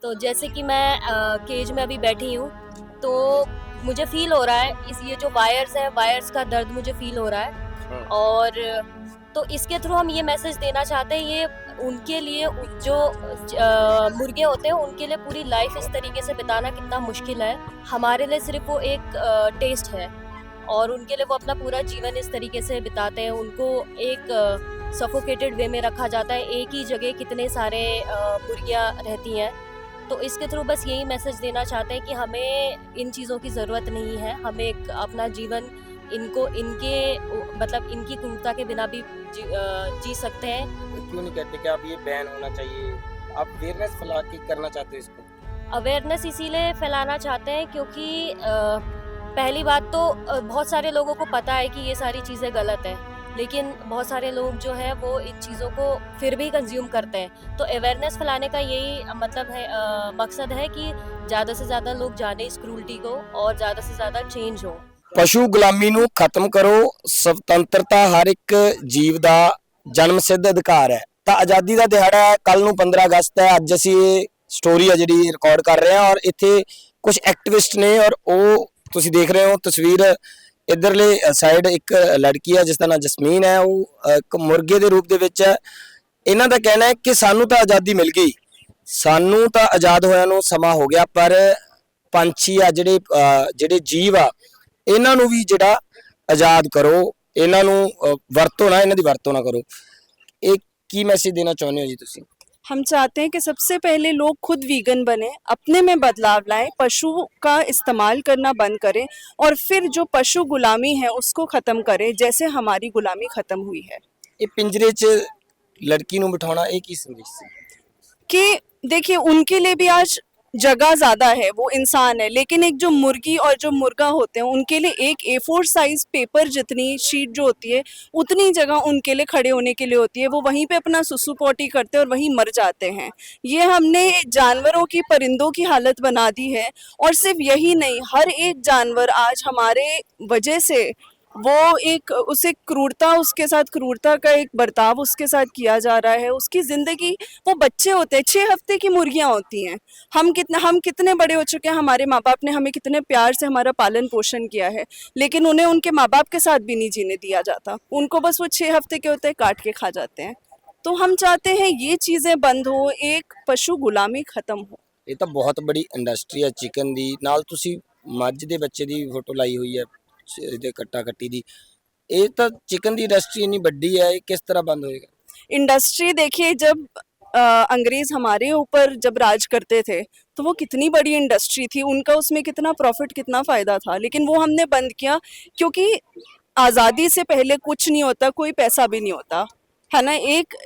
तो जैसे कि मैं केज में अभी बैठी हूँ, तो मुझे फ़ील हो रहा है ये जो वायर्स है, वायर्स का दर्द मुझे फ़ील हो रहा है। हाँ। और तो इसके थ्रू हम ये मैसेज देना चाहते हैं, ये उनके लिए जो मुर्गे होते हैं, उनके लिए पूरी लाइफ़ इस तरीके से बिताना कितना मुश्किल है। हमारे लिए सिर्फ़ वो एक टेस्ट है और उनके लिए वो अपना पूरा जीवन इस तरीके से बिताते हैं। उनको एक सफोकेटेड वे में रखा जाता है, एक ही जगह कितने सारे मुर्गियाँ रहती हैं। तो इसके थ्रू बस यही मैसेज देना चाहते हैं कि हमें इन चीज़ों की ज़रूरत नहीं है। हमें एक अपना जीवन इनको इनके मतलब इनकी क्रूरता के बिना भी जी सकते हैं। क्यों नहीं कहते कि आप ये बैन होना चाहिए? आप अवेयरनेस फैला के करना चाहते हो इसको? अवेयरनेस इसीलिए फैलाना चाहते हैं क्योंकि पहली बात तो बहुत सारे लोगों को पता है कि ये सारी चीज़ें गलत हैं, लेकिन बहुत सारे लोग जो हैं वो इन चीज़ों को फिर भी कंज़्यूम करते हैं। तो अवेयरनेस फैलाने का यही मतलब है, मकसद है कि ज़्यादा से ज़्यादा लोग जाने इस क्रूरटी को और ज़्यादा से ज़्यादा चेंज हो। ਪਸ਼ੂ ਗੁਲਾਮੀ ਨੂੰ ਖਤਮ ਕਰੋ। ਸੁਤੰਤਰਤਾ ਹਰ ਇੱਕ ਜੀਵ ਦਾ ਜਨਮ ਸਿੱਧ ਅਧਿਕਾਰ ਹੈ। ਤਾਂ ਆਜ਼ਾਦੀ ਦਾ ਦਿਹਾੜਾ ਕੱਲ ਨੂੰ 15 ਅਗਸਤ ਹੈ। ਅੱਜ ਅਸੀਂ ਇਹ ਸਟੋਰੀ ਆ ਜਿਹੜੀ ਰਿਕਾਰਡ ਕਰ ਰਹੇ ਹਾਂ ਔਰ ਇੱਥੇ ਕੁਝ ਐਕਟਿਵਿਸਟ ਨੇ ਔਰ ਉਹ ਤੁਸੀਂ ਦੇਖ ਰਹੇ ਹੋ ਤਸਵੀਰ। ਇਧਰਲੇ ਸਾਈਡ ਇੱਕ ਲੜਕੀ ਹੈ ਜਿਸ ਦਾ ਨਾਮ ਜਸਮੀਨ ਹੈ, ਉਹ ਇੱਕ ਮੁਰਗੇ ਦੇ ਰੂਪ ਦੇ ਵਿੱਚ ਹੈ। ਇਹਨਾਂ ਦਾ ਕਹਿਣਾ ਹੈ ਕਿ ਸਾਨੂੰ ਤਾਂ ਆਜ਼ਾਦੀ ਮਿਲ ਗਈ, ਸਾਨੂੰ ਤਾਂ ਆਜ਼ਾਦ ਹੋਇਆਂ ਨੂੰ ਸਮਾਂ ਹੋ ਗਿਆ, ਪਰ ਪੰਛੀ ਆ ਜਿਹੜੇ ਜੀਵ ਆ ਇਹਨਾਂ ਨੂੰ ਵੀ ਜਿਹੜਾ ਆਜ਼ਾਦ ਕਰੋ, ਇਹਨਾਂ ਨੂੰ ਵਰਤੋ ਨਾ, ਇਹਨਾਂ ਦੀ ਵਰਤੋਂ ਨਾ ਕਰੋ। ਇਹ ਕੀ ਮੈਸੇਜ देना चाहते हो जी तुसी? हम चाहते हैं कि सबसे पहले लोग खुद वीगन बने, अपने में बदलाव लाएं, पशु का इस्तेमाल करना बंद करें और फिर जो पशु गुलामी है उसको ख़त्म करें, जैसे हमारी गुलामी ख़त्म हुई है। ਇਹ ਪਿੰਜਰੇ 'ਚ लड़की ਨੂੰ बिठाना ਇਹ ਕੀ संदेश है? कि देखिए उनके लिए भी आज जगह ज़्यादा है, वो इंसान है, लेकिन एक जो मुर्गी और जो मुर्गा होते हैं उनके लिए एक A4 साइज़ पेपर जितनी शीट जो होती है उतनी जगह उनके लिए खड़े होने के लिए होती है। वो वहीं पे अपना सुसु पोटी करते हैं और वहीं मर जाते हैं। ये हमने जानवरों की, परिंदों की हालत बना दी है। और सिर्फ यही नहीं, हर एक जानवर आज हमारे वजह से वो एक उसे क्रूरता, उसके साथ क्रूरता का एक बर्ताव उसके साथ किया जा रहा है। उसकी ज़िंदगी, वो बच्चे होते हैं, 6 हफ्ते की मुर्गियाँ होती हैं। हम कितने बड़े हो चुके हैं, हमारे माँ बाप ने हमें कितने प्यार से हमारा पालन पोषण किया है, लेकिन उन्हें उनके माँ बाप के साथ भी नहीं जीने दिया जाता। उनको बस वो 6 हफ्ते के होते हैं, काट के खा जाते हैं। तो हम चाहते हैं ये चीज़ें बंद हो, एक पशु गुलामी ख़त्म हो। ਇਹ ਤਾਂ ਬਹੁਤ ਬੜੀ ਇੰਡਸਟਰੀ ਹੈ ਚਿਕਨ ਦੀ। ਨਾਲ ਤੁਸੀਂ ਮੱਝ ਦੇ ਬੱਚੇ ਦੀ ਫੋਟੋ ਲਾਈ ਹੋਈ ਹੈ, ਇਹਦੇ ਕੱਟਾ ਕੱਟੀ ਦੀ। ਇਹ ਤਾਂ चिकन ਦੀ ਇੰਡਸਟਰੀ ਇੰਨੀ ਵੱਡੀ ਹੈ, ਇਹ ਕਿਸ ਤਰ੍ਹਾਂ ਬੰਦ ਹੋਏਗਾ? इंडस्ट्री देखिए, जब अंग्रेज हमारे ऊपर जब राज करते थे तो वो कितनी बड़ी इंडस्ट्री थी, उनका उसमें कितना प्रॉफिट, कितना फ़ायदा था, लेकिन वो हमने बंद किया क्योंकि आज़ादी से पहले कुछ नहीं होता, कोई पैसा भी नहीं होता, है ना। एक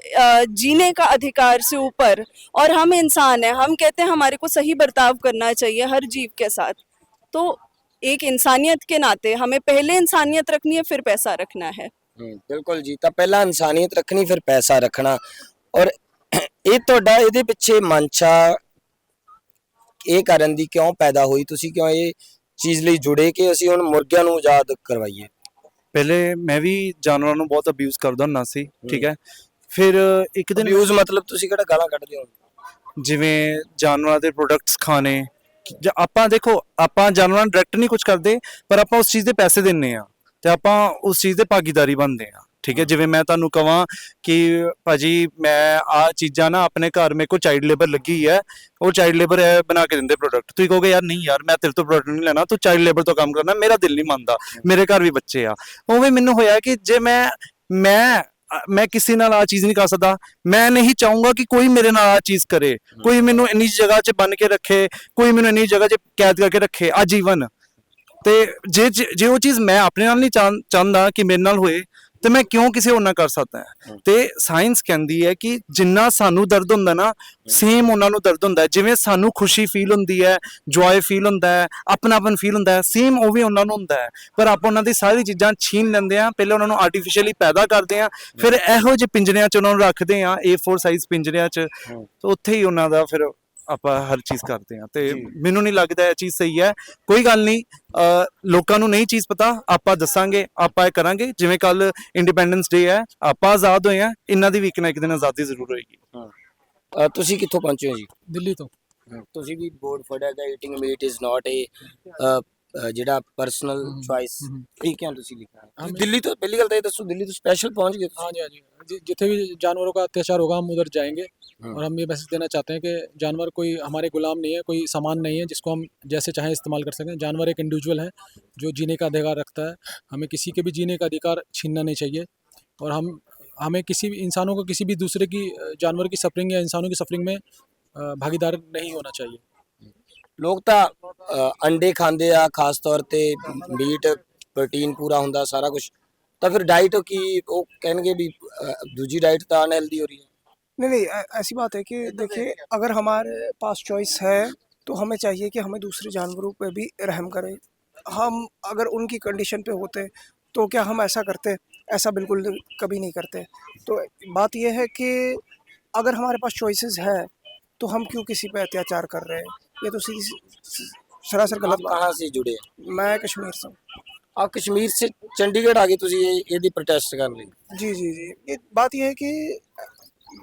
जीने का अधिकार से ऊपर, और हम इंसान हैं, हम कहते हैं हमारे को सही बर्ताव करना चाहिए हर जीव के साथ। तो एक इंसानियत के नाते हमें पहले इंसानियत रखनी है, फिर पैसा रखना है। ਬਿਲਕੁਲ ਜੀ। ਤਾਂ ਪਹਿਲਾਂ ਇਨਸਾਨੀਅਤ ਰੱਖਣੀ, ਫਿਰ ਪੈਸਾ ਰੱਖਣਾ। ਔਰ ਇਹ ਤੁਹਾਡਾ ਇਹਦੇ ਪਿੱਛੇ ਮਨਸ਼ਾ ਇਹ ਕਰਨ ਦੀ ਕਿਉਂ ਪੈਦਾ ਹੋਈ? ਤੁਸੀਂ ਕਿਉਂ ਇਹ ਚੀਜ਼ ਲਈ ਜੁੜੇ ਕਿ ਅਸੀਂ ਹੁਣ ਮੁਰਗਿਆਂ ਨੂੰ ਆਜ਼ਾਦ ਕਰਵਾਈਏ? ਪਹਿਲੇ ਮੈਂ ਵੀ ਜਾਨਵਰਾਂ ਨੂੰ ਬਹੁਤ ਅਬਿਊਜ਼ ਕਰਦਾ ਹੁੰਦਾ ਸੀ, ਠੀਕ ਹੈ। ਫਿਰ ਇੱਕ ਦਿਨ ਅਬਿਊਜ਼ ਮਤਲਬ ਤੁਸੀਂ ਕਿਹੜਾ ਗਾਲਾਂ ਕੱਢਦੇ ਹੋ? ਜਿਵੇਂ ਜਾਨਵਰਾਂ ਦੇ ਪ੍ਰੋਡਕਟਸ ਖਾਣੇ, ਆਪਾਂ ਦੇਖੋ, ਆਪਾਂ ਜਾਨਵਰਾਂ ਨੂੰ ਡਾਇਰੈਕਟ ਨਹੀਂ ਕੁਝ ਕਰਦੇ, ਪਰ ਆਪਾਂ ਉਸ ਚੀਜ਼ ਦੇ ਪੈਸੇ ਦਿੰਨੇ ਆ ਤੇ ਆਪਾਂ ਉਸ ਚੀਜ਼ ਦੇ ਭਾਗੀਦਾਰੀ ਬਣਦੇ ਆ, ਠੀਕ ਹੈ। ਜਿਵੇਂ ਮੈਂ ਤੁਹਾਨੂੰ ਕਹਾਂ ਕਿ ਭਾਜੀ ਮੈਂ ਆਹ ਚੀਜ਼ਾਂ ਨਾ ਆਪਣੇ ਘਰ ਮੇਰੇ ਕੋਲ ਚਾਈਲਡ ਲੇਬਰ ਲੱਗੀ ਹੈ, ਉਹ ਚਾਈਲਡ ਲੇਬਰ ਬਣਾ ਕੇ ਦਿੰਦੇ ਪ੍ਰੋਡਕਟ, ਤੁਸੀਂ ਕਹੋਗੇ ਯਾਰ ਨਹੀਂ ਯਾਰ ਮੈਂ ਤੇਰੇ ਤੋਂ ਪ੍ਰੋਡਕਟ ਨਹੀਂ ਲੈਣਾ, ਤੂੰ ਚਾਈਲਡ ਲੇਬਰ ਤੋਂ ਕੰਮ ਕਰਨਾ, ਮੇਰਾ ਦਿਲ ਨਹੀਂ ਮੰਨਦਾ, ਮੇਰੇ ਘਰ ਵੀ ਬੱਚੇ ਆ। ਉਵੇਂ ਮੈਨੂੰ ਹੋਇਆ ਕਿ ਜੇ ਮੈਂ ਕਿਸੇ ਨਾਲ ਆ ਚੀਜ਼ ਨਹੀਂ ਕਰ ਸਕਦਾ, ਮੈਂ ਨਹੀਂ ਚਾਹੂੰਗਾ ਕਿ ਕੋਈ ਮੇਰੇ ਨਾਲ ਆ ਚੀਜ਼ ਕਰੇ, ਕੋਈ ਮੈਨੂੰ ਇੰਨੀ ਜਗ੍ਹਾ 'ਚ ਬੰਨ ਕੇ ਰੱਖੇ, ਕੋਈ ਮੈਨੂੰ ਇੰਨੀ ਜਗ੍ਹਾ 'ਚ ਕੈਦ ਕਰਕੇ ਰੱਖੇ ਆਜੀਵਨ। ਤੇ ਜੇ ਉਹ ਚੀਜ਼ ਮੈਂ ਆਪਣੇ ਨਾਲ ਨਹੀਂ ਚਾਹੁੰਦਾ ਕਿ ਮੇਰੇ ਨਾਲ ਹੋਏ, ਤੇ ਮੈਂ ਕਿਉਂ ਕਿਸੇ ਹੋਰ ਨਾਲ ਕਰ ਸਕਦਾ? ਤੇ ਸਾਇੰਸ ਕਹਿੰਦੀ ਹੈ ਕਿ ਜਿੰਨਾ ਸਾਨੂੰ ਦਰਦ ਹੁੰਦਾ ਨਾ, ਸੇਮ ਉਹਨਾਂ ਨੂੰ ਦਰਦ ਹੁੰਦਾ ਹੈ। ਜਿਵੇਂ ਸਾਨੂੰ ਖੁਸ਼ੀ ਫੀਲ ਹੁੰਦੀ ਹੈ, ਜੋਏ ਫੀਲ ਹੁੰਦਾ ਹੈ, ਆਪਣਾਪਨ ਫੀਲ ਹੁੰਦਾ ਹੈ, ਸੇਮ ਉਹ ਵੀ ਉਹਨਾਂ ਨੂੰ ਹੁੰਦਾ ਹੈ। ਪਰ ਆਪਾਂ ਉਹਨਾਂ ਦੀ ਸਾਰੀ ਚੀਜ਼ਾਂ ਛੀਨ ਲੈਂਦੇ ਆ, ਪਹਿਲਾਂ ਉਹਨਾਂ ਨੂੰ ਆਰਟੀਫੀਸ਼ੀਅਲੀ ਪੈਦਾ ਕਰਦੇ ਆ, ਫਿਰ ਇਹੋ ਜਿਹੇ ਪਿੰਜਰਿਆਂ 'ਚ ਉਹਨਾਂ ਨੂੰ ਰੱਖਦੇ ਆ, A4 ਸਾਈਜ਼ ਪਿੰਜਰਿਆਂ 'ਚ, ਤੇ ਉੱਥੇ ਹੀ ਉਹਨਾਂ ਦਾ ਫਿਰ ਆਪਾਂ ਹਰ ਚੀਜ਼ ਕਰਦੇ ਆ। ਤੇ ਮੈਨੂੰ ਨਹੀਂ ਲੱਗਦਾ ਇਹ ਚੀਜ਼ ਸਹੀ ਹੈ। ਕੋਈ ਗੱਲ ਨਹੀਂ, ਲੋਕਾਂ ਨੂੰ ਨਹੀਂ ਚੀਜ਼ ਪਤਾ, ਆਪਾਂ ਦੱਸਾਂਗੇ, ਆਪਾਂ ਇਹ ਕਰਾਂਗੇ। ਜਿਵੇਂ ਕੱਲ ਇੰਡੀਪੈਂਡੈਂਸ ਡੇ ਹੈ, ਆਪਾਂ ਆਜ਼ਾਦ ਹੋਏ ਆ, ਇਹਨਾਂ ਦੀ ਵੀ ਇੱਕ ਨਾ ਇੱਕ ਦਿਨ ਆਜ਼ਾਦੀ ਜ਼ਰੂਰ ਹੋਏਗੀ। ਤੁਸੀਂ ਕਿੱਥੋਂ ਪਹੁੰਚੇ ਹੋ ਜੀ? ਦਿੱਲੀ ਤੋਂ। ਤੁਸੀਂ ਵੀ ਬੋਰਡ ਫੜਿਆ ਕਿ ਈਟਿੰਗ ਮੀਟ ਇਜ਼ ਨਾਟ ਜਿਹੜਾ ਪਰਸਨਲ ਚੁਆਇਸ ਇਹ ਕਿਉਂ ਤੁਸੀਂ ਲਿਖਿਆ हम ਦਿੱਲੀ ਤੋਂ ਪਹਿਲੀ ਗੱਲ ਤਾਂ ਇਹ ਦੱਸੋ ਦਿੱਲੀ ਤੋਂ ਸਪੈਸ਼ਲ ਪਹੁੰਚ ਗਏ हाँ जी हाँ जी जितने भी जानवरों का अत्याचार होगा हम उधर जाएंगे हाँ। और हम ये मैसेज देना चाहते हैं कि जानवर कोई हमारे गुलाम नहीं है, कोई सामान नहीं है जिसको हम जैसे चाहें इस्तेमाल कर सकें। जानवर एक इंडिविजुअल है जो जीने का अधिकार रखता है, हमें किसी के भी जीने का अधिकार छीनना नहीं चाहिए। और हमें किसी भी इंसानों को किसी भी दूसरे की जानवर की सफरिंग या इंसानों की सफरिंग में भागीदार नहीं होना चाहिए। ਲੋਕ ਤਾਂ ਅੰਡੇ ਖਾਂਦੇ ਆ ਖਾਸ ਤੌਰ ਤੇ ਮੀਟ ਪ੍ਰੋਟੀਨ ਪੂਰਾ ਹੁੰਦਾ ਸਾਰਾ ਕੁਝ ਤਾਂ ਫਿਰ ਡਾਈਟ ਕੀ ਉਹ ਕਹਿਣਗੇ ਵੀ ਦੂਜੀ ਡਾਈਟ ਤਾਂ ਅਨਹੈਲਦੀ ਹੋ ਰਹੀ ਹੈ नहीं नहीं ऐसी बात है कि देखिए अगर हमारे पास चॉइस है तो हमें चाहिए कि हमें दूसरे जानवरों पे भी रहम करें। हम अगर उनकी कंडीशन पे होते तो क्या हम ऐसा करते? ऐसा बिल्कुल कभी नहीं करते। तो बात यह है कि अगर हमारे पास चॉइसेस है तो हम क्यों किसी पे अत्याचार कर रहे हैं? ये तो सीधी सरासर गलत आप बात कहाँ से जुड़े हैं? है। मैं कश्मीर से हूँ। आप कश्मीर से चंडीगढ़ आ गए ਤੁਸੀਂ ਇਹਦੀ ਪ੍ਰੋਟੈਸਟ ਕਰਨ ਲਈ जी जी जी ये बात यह है कि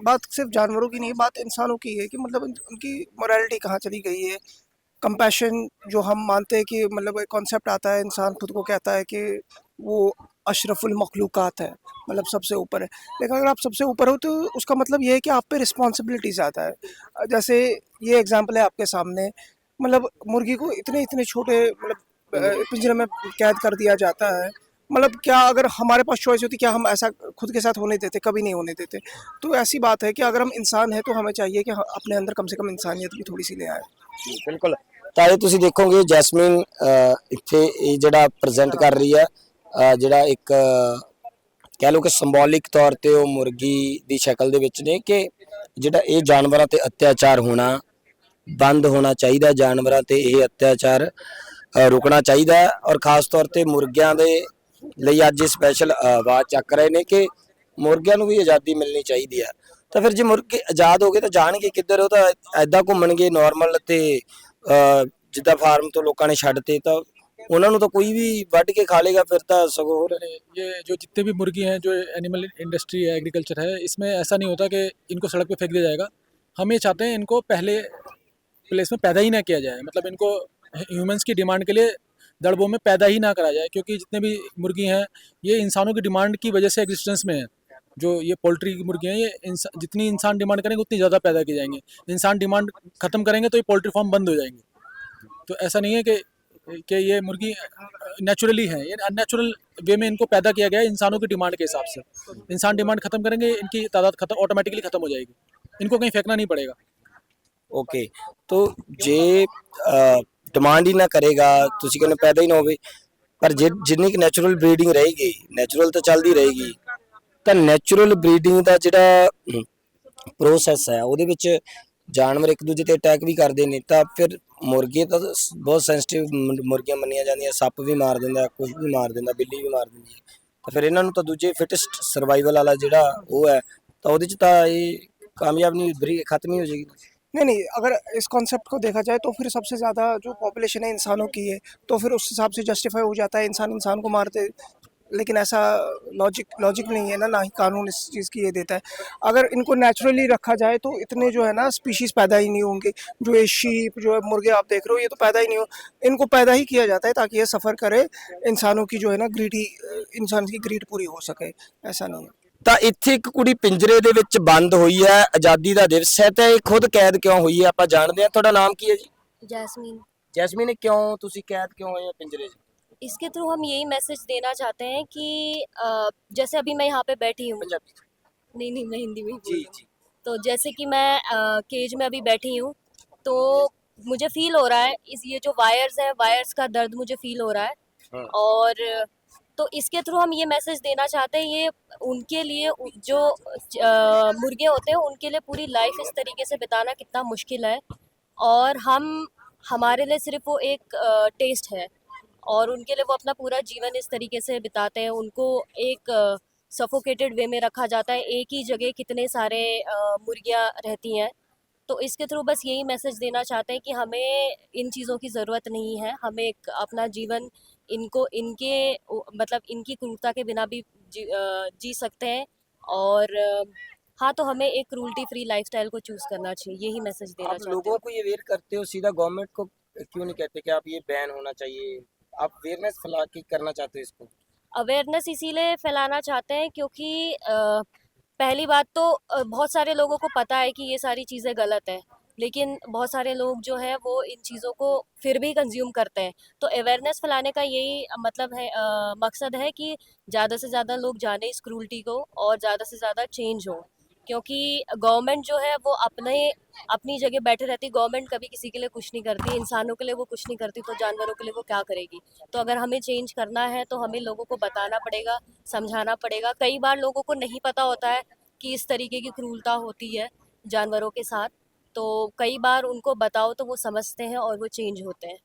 बात सिर्फ जानवरों की नहीं, बात इंसानों की है कि मतलब उनकी मोरालिटी कहाँ चली गई है। कंपैशन जो हम मानते हैं कि मतलब एक कॉन्सेप्ट आता है, इंसान खुद को कहता है कि वो अशरफुल मखलूक़ात है, मतलब सबसे ऊपर है। लेकिन अगर आप सबसे ऊपर हो तो उसका मतलब ये है कि आप पे रिस्पॉन्सिबिलिटी ज़्यादा है। जैसे ये एग्जांपल है आपके सामने, मतलब मुर्गी को इतने इतने छोटे मतलब पिंजरे में कैद कर दिया जाता है। मतलब क्या अगर हमारे पास चॉइस होती क्या हम ऐसा खुद के साथ होने देते? कभी नहीं होने देते। तो ऐसी बात है कि अगर हम इंसान हैं तो हमें चाहिए कि अपने अंदर कम से कम इंसानियत भी थोड़ी सी ले आए। ਬਿਲਕੁਲ ਤਾਂ ਇਹ ਤੁਸੀਂ ਦੇਖੋਗੇ ਜੈਸਮੀਨ ਇੱਥੇ ਇਹ ਜਿਹੜਾ ਪ੍ਰੈਜ਼ੈਂਟ ਕਰ ਰਹੀ ਹੈ ਜਿਹੜਾ ਇੱਕ ਕਹਿ ਲਓ ਕਿ ਸਿੰਬੋਲਿਕ ਤੌਰ ਤੇ ਉਹ ਮੁਰਗੀ ਦੀ ਸ਼ਕਲ ਦੇ ਵਿੱਚ ਨੇ ਕਿ ਜਿਹੜਾ ਇਹ ਜਾਨਵਰਾਂ ਤੇ ਅਤਿਆਚਾਰ ਹੋਣਾ ਬੰਦ ਹੋਣਾ ਚਾਹੀਦਾ ਜਾਨਵਰਾਂ ਤੇ ਇਹ ਅਤਿਆਚਾਰ ਰੁਕਣਾ ਚਾਹੀਦਾ ਹੈ ਔਰ ਖਾਸ ਤੌਰ ਤੇ ਮੁਰਗਿਆਂ ਦੇ ਲਈ ਅੱਜ ਸਪੈਸ਼ਲ ਆਵਾਜ਼ ਚੱਕ ਰਹੇ ਨੇ ਕਿ ਮੁਰਗਿਆਂ ਨੂੰ ਵੀ ਆਜ਼ਾਦੀ ਮਿਲਣੀ ਚਾਹੀਦੀ ਹੈ ਤਾਂ ਫਿਰ ਜੇ ਮੁਰਗੇ ਆਜ਼ਾਦ ਹੋ ਗਏ ਤਾਂ ਜਾਣਗੇ ਕਿੱਧਰ ਉਹ ਤਾਂ ਐਦਾਂ ਘੁੰਮਣਗੇ ਨਾਰਮਲ ਤੇ ਜਿੱਦਾਂ ਫਾਰਮ ਤੋਂ ਲੋਕਾਂ ਨੇ ਛੱਡਤੇ ਤਾਂ ਉਹਨਾਂ ਨੂੰ ਤਾਂ ਕੋਈ ਵੀ ਵੱਢ ਕੇ ਖਾ ਲੇਗਾ ਫਿਰ ਤਾਂ ਸਗੋਂ ਹੋਰ ये जो जितने भी मुर्गी हैं, जो एनिमल इंडस्ट्री है, एग्रीकल्चर है, इसमें ऐसा नहीं होता कि इनको सड़क पे फेंक दिया जाएगा। हम ये चाहते हैं इनको पहले प्लेस में पैदा ही ना किया जाए, मतलब इनको ह्यूमंस की डिमांड के लिए दड़बों में पैदा ही ना करा जाए, क्योंकि जितने भी मुर्गी हैं ये इंसानों की डिमांड की वजह से एग्जिस्टेंस में है। जो ये पोल्ट्री की मुर्गी हैं ये जितनी इंसान डिमांड करेंगे उतनी ज़्यादा पैदा की जाएंगी। इंसान डिमांड ख़त्म करेंगे तो ये पोल्ट्री फार्म बंद हो जाएंगे। तो ऐसा नहीं है कि ये मुर्गी नेचुरली है, ये अननेचुरल वे में इनको पैदा किया गया है इंसानों की डिमांड के हिसाब से। इंसान डिमांड खत्म करेंगे इनकी तादाद खत्म ऑटोमेटिकली खत्म हो जाएगी, इनको कहीं फेंकना नहीं पड़ेगा। ਓਕੇ ਤੋ ਜੇ ਡਿਮਾਂਡ ਹੀ ਨਾ ਕਰੇਗਾ ਤੁਸੀਂ ਕਹਿੰਦੇ ਪੈਦਾ ਹੀ ਨਾ ਹੋਵੇ ਪਰ ਜਿੰਨੀ ਕਿ ਨੈਚੁਰਲ ਬਰੀਡਿੰਗ ਰਹੇਗੀ ਨੈਚੁਰਲ ਤਾਂ ਚੱਲਦੀ ਰਹੇਗੀ ਤਾਂ ਨੈਚੁਰਲ ਬਰੀਡਿੰਗ ਦਾ ਜਿਹੜਾ ਪ੍ਰੋਸੈਸ ਹੈ ਉਹਦੇ ਵਿੱਚ ਜਾਨਵਰ ਇੱਕ ਦੂਜੇ ਤੇ ਅਟੈਕ ਵੀ ਕਰਦੇ ਨੇ ਤਾਂ ਫਿਰ ਮੁਰਗੇ ਤਾਂ ਬਹੁਤ ਸੈਂਸਿਟਿਵ ਮੁਰਗੀਆਂ ਮੰਨੀਆਂ ਜਾਂਦੀਆਂ ਸੱਪ ਵੀ ਮਾਰ ਦਿੰਦਾ ਕੁਝ ਵੀ ਮਾਰ ਦਿੰਦਾ ਬਿੱਲੀ ਵੀ ਮਾਰ ਦਿੰਦੀ ਹੈ ਤਾਂ ਫਿਰ ਇਹਨਾਂ ਨੂੰ ਤਾਂ ਦੂਜੇ ਫਿਟੈਸਟ ਸਰਵਾਈਵਲ ਵਾਲਾ ਜਿਹੜਾ ਉਹ ਹੈ ਤਾਂ ਉਹਦੇ ਚ ਤਾਂ ਇਹ ਕਾਮਯਾਬ ਨਹੀਂ ਖਤਮ ਹੀ ਹੋ ਜਾਏਗੀ नहीं नहीं अगर इस कॉन्सेप्ट को देखा जाए तो फिर सबसे ज़्यादा जो पॉपुलेशन है इंसानों की है तो फिर उस हिसाब से जस्टिफाई हो जाता है इंसान को मारते। लेकिन ऐसा लॉजिक नहीं है ना ही कानून इस चीज़ की ये देता है। अगर इनको नेचुरली रखा जाए तो इतने जो है ना स्पीशीज़ पैदा ही नहीं होंगे। जो ये शीप जो है मुर्गे आप देख रहे हो ये तो पैदा ही नहीं हो, इनको पैदा ही किया जाता है ताकि ये सफ़र करे इंसानों की जो है ना ग्रीडी इंसान की ग्रीड पूरी हो सके, ऐसा नहीं है। ਤਾਂ ਇੱਥੇ ਇੱਕ ਕੁੜੀ ਪਿੰਜਰੇ ਦੇ ਵਿੱਚ ਬੰਦ ਹੋਈ ਹੈ ਆਜ਼ਾਦੀ ਦਾ ਦਿਵਸ ਹੈ ਤੇ ਇਹ ਖੁਦ ਕੈਦ ਕਿਉਂ ਹੋਈ ਹੈ ਆਪਾਂ ਜਾਣਦੇ ਹਾਂ ਤੁਹਾਡਾ ਨਾਮ ਕੀ ਹੈ ਜੀ जैस्मीन। ਜੈਸਮੀਨ ਕਿਉਂ ਤੁਸੀਂ ਕੈਦ ਕਿਉਂ ਹੋਏ ਹੋ ਪਿੰਜਰੇ 'ਚ इसके थ्रू हम यही मैसेज देना चाहते हैं कि जैसे अभी मैं यहाँ पे बैठी हूँ, ਪੰਜਾਬੀ 'ਚ? नहीं मैं हिंदी में ही बोल जी रही हूँ। जी तो जैसे कि मैं केज में अभी बैठी हूँ तो मुझे फील हो रहा है इस ये जो वायर्स है वायर्स का दर्द मुझे फील हो रहा है। हाँ। और तो इसके थ्रू हम ये मैसेज देना चाहते हैं ये उनके लिए जो मुर्गे होते हैं उनके लिए पूरी लाइफ इस तरीके से बिताना कितना मुश्किल है और हमारे लिए सिर्फ वो एक टेस्ट है और उनके लिए वो अपना पूरा जीवन इस तरीके से बिताते हैं। उनको एक सफोकेटेड वे में रखा जाता है, एक ही जगह कितने सारे मुर्गियाँ रहती हैं। तो इसके थ्रू बस यही मैसेज देना चाहते हैं कि हमें इन चीज़ों की ज़रूरत नहीं है, हमें एक अपना जीवन इनको इनके मतलब इनकी क्रूरता के बिना भी जी सकते हैं। और हाँ, तो हमें एक क्रूल्टी फ्री लाइफस्टाइल को चूज करना चाहिए, यही मैसेज देना आप चाहती लोगों हूँ। को ये अवेयर करते हो, सीधा गवर्नमेंट को क्यों नहीं कहते कि आप ये बैन होना चाहिए? आप अवेयरनेस फैला के करना चाहते हो इसको? अवेयरनेस इसीलिए फैलाना चाहते हैं क्योंकि पहली बात तो बहुत सारे लोगों को पता है कि ये सारी चीज़ें गलत है, लेकिन बहुत सारे लोग जो है वो इन चीज़ों को फिर भी कंज्यूम करते हैं। तो अवेयरनेस फैलाने का यही मतलब है, मकसद है कि ज़्यादा से ज़्यादा लोग जाने इस क्रूल्टी को और ज़्यादा से ज़्यादा चेंज हो। क्योंकि गवर्नमेंट जो है वो अपनी जगह बैठे रहती, गवर्नमेंट कभी किसी के लिए कुछ नहीं करती, इंसानों के लिए वो कुछ नहीं करती, तो जानवरों के लिए वो क्या करेगी? तो अगर हमें चेंज करना है तो हमें लोगों को बताना पड़ेगा, समझाना पड़ेगा। कई बार लोगों को नहीं पता होता है कि इस तरीके की क्रूरता होती है जानवरों के साथ, तो कई बार उनको बताओ तो वो समझते हैं और वो चेंज होते हैं।